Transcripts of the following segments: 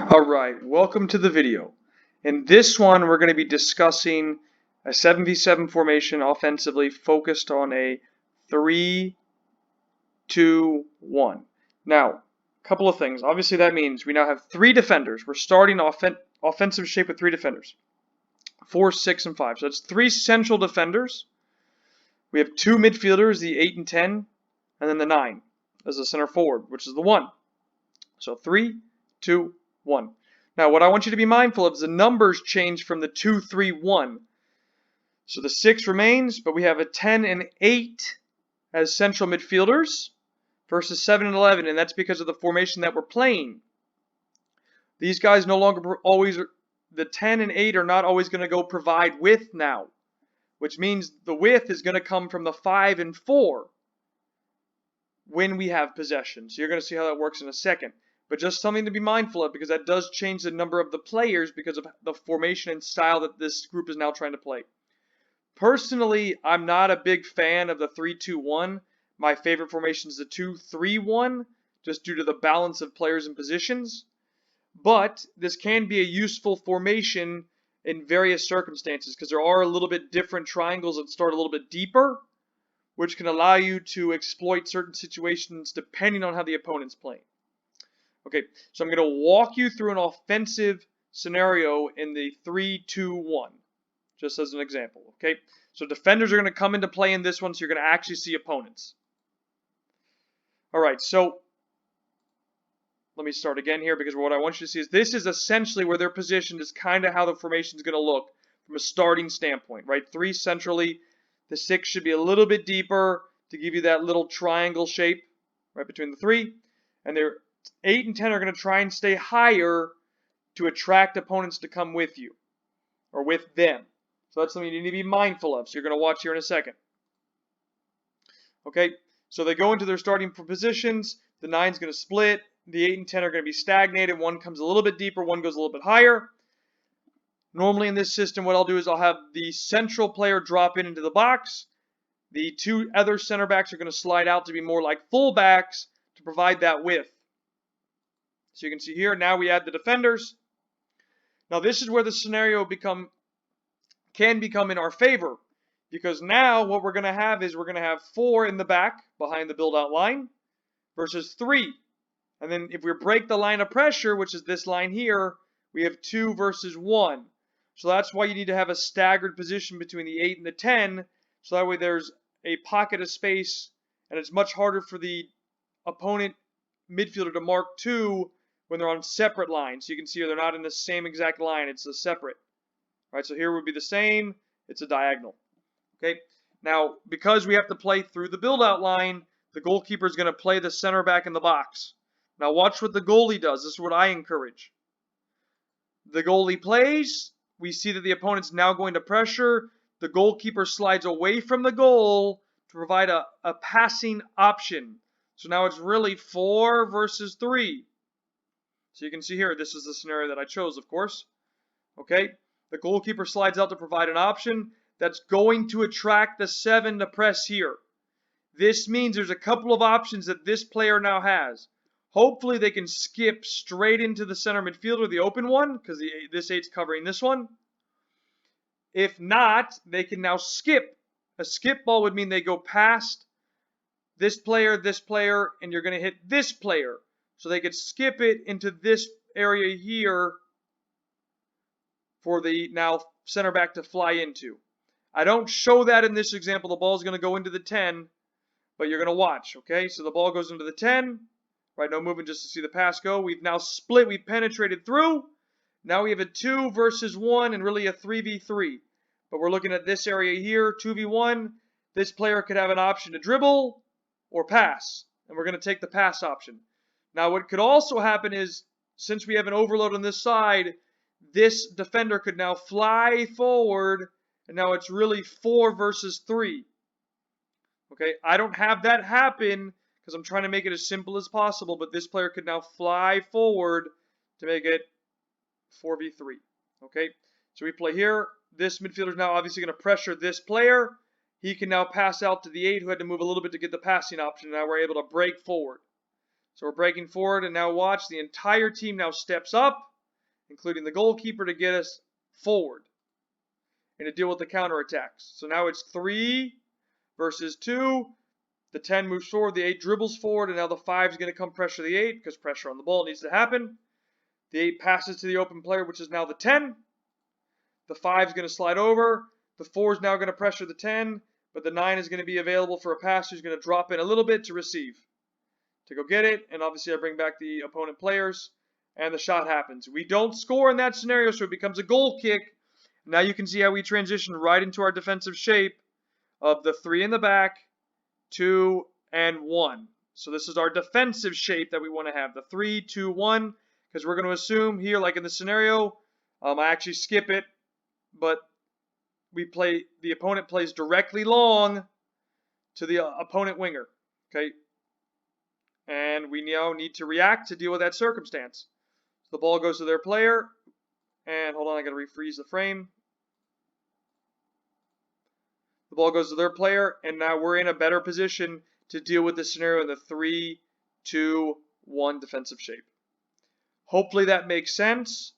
Alright, welcome to the video. In this one, we're going to be discussing a 7v7 formation offensively focused on a 3-2-1. Now, a couple of things. Obviously, that means we now have 3 defenders. We're starting offensive shape with 3 defenders. 4, 6, and 5. So that's 3 central defenders. We have 2 midfielders, the 8 and 10, and then the 9 as a center forward, which is the 1. So 3, 2, 1. Now, what I want you to be mindful of is the numbers change from the 2, 3, 1. So the 6 remains, but we have a 10 and 8 as central midfielders versus 7 and 11, and that's because of the formation that we're playing. These guys no longer always, the 10 and 8 are not always going to go provide width now, which means the width is going to come from the 5 and 4 when we have possession. So you're going to see how that works in a second. But just something to be mindful of, because that does change the number of the players because of the formation and style that this group is now trying to play. Personally, I'm not a big fan of the 3-2-1. My favorite formation is the 2-3-1, just due to the balance of players and positions. But this can be a useful formation in various circumstances, because there are a little bit different triangles that start a little bit deeper, which can allow you to exploit certain situations depending on how the opponent's playing. Okay, so I'm going to walk you through an offensive scenario in the 3-2-1, just as an example. Okay, so defenders are going to come into play in this one, so you're going to actually see opponents. All right, so let me start again here, because what I want you to see is this is essentially where they're positioned is kind of how the formation is going to look from a starting standpoint, right? 3 centrally, the 6 should be a little bit deeper to give you that little triangle shape right between the 3, and they're 8 and 10 are going to try and stay higher to attract opponents to come with you or with them. So that's something you need to be mindful of. So you're going to watch here in a second. Okay, so they go into their starting positions. The 9 is going to split. The 8 and 10 are going to be stagnated. One comes a little bit deeper, one goes a little bit higher. Normally in this system, what I'll do is I'll have the central player drop into the box. The 2 other center backs are going to slide out to be more like full backs to provide that width. So you can see here, now we add the defenders. Now this is where the scenario can become in our favor, because now what we're going to have is we're going to have 4 in the back behind the build-out line versus 3. And then if we break the line of pressure, which is this line here, we have 2 versus 1. So that's why you need to have a staggered position between the 8 and the 10, so that way there's a pocket of space, and it's much harder for the opponent midfielder to mark 2 when they're on separate lines. So you can see here they're not in the same exact line, it's a separate. All right, so here would be the same, it's a diagonal. Okay, now because we have to play through the build-out line, the goalkeeper is going to play the center back in the box. Now watch what the goalie does. This is what I encourage. The goalie plays, we see that the opponent's now going to pressure, the goalkeeper slides away from the goal to provide a passing option. So now it's really 4 versus 3. So you can see here, this is the scenario that I chose, of course. Okay, the goalkeeper slides out to provide an option that's going to attract the 7 to press here. This means there's a couple of options that this player now has. Hopefully they can skip straight into the center midfielder, the open one, because this 8's covering this one. If not, they can now skip. A skip ball would mean they go past this player, and you're going to hit this player. So they could skip it into this area here for the now center back to fly into. I don't show that in this example. The ball is going to go into the 10, but you're going to watch. Okay, so the ball goes into the 10. Right, no movement just to see the pass go. We've now split. We've penetrated through. Now we have a 2 versus 1 and really a 3v3. But we're looking at this area here, 2v1. This player could have an option to dribble or pass, and we're going to take the pass option. Now what could also happen is, since we have an overload on this side, this defender could now fly forward, and now it's really 4 versus 3. Okay, I don't have that happen because I'm trying to make it as simple as possible, but this player could now fly forward to make it 4v3. Okay, so we play here. This midfielder is now obviously going to pressure this player. He can now pass out to the 8 who had to move a little bit to get the passing option. Now we're able to break forward. So we're breaking forward, and now watch, the entire team now steps up. including the goalkeeper, to get us forward and to deal with the counterattacks. So now it's 3 versus 2. The 10 moves forward, the 8 dribbles forward, and now the 5 is going to come pressure the 8 because pressure on the ball needs to happen. The 8 passes to the open player, which is now the 10. The 5 is going to slide over. The 4 is now going to pressure the 10, but the 9 is going to be available for a pass who's going to drop in a little bit to receive, to go get it, and obviously I bring back the opponent players, and the shot happens. We don't score in that scenario, so it becomes a goal kick. Now you can see how we transition right into our defensive shape of the 3 in the back, 2, and 1. So this is our defensive shape that we want to have, the 3, 2, 1, because we're going to assume here, like in the scenario, I actually skip it, but the opponent plays directly long to the opponent winger, okay? And we now need to react to deal with that circumstance. So the ball goes to their player, and hold on, I got to refreeze the frame. The ball goes to their player, and now we're in a better position to deal with this scenario in the 3, 2, 1 defensive shape. Hopefully that makes sense.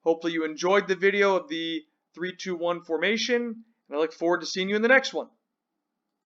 Hopefully you enjoyed the video of the 3-2-1 formation, and I look forward to seeing you in the next one.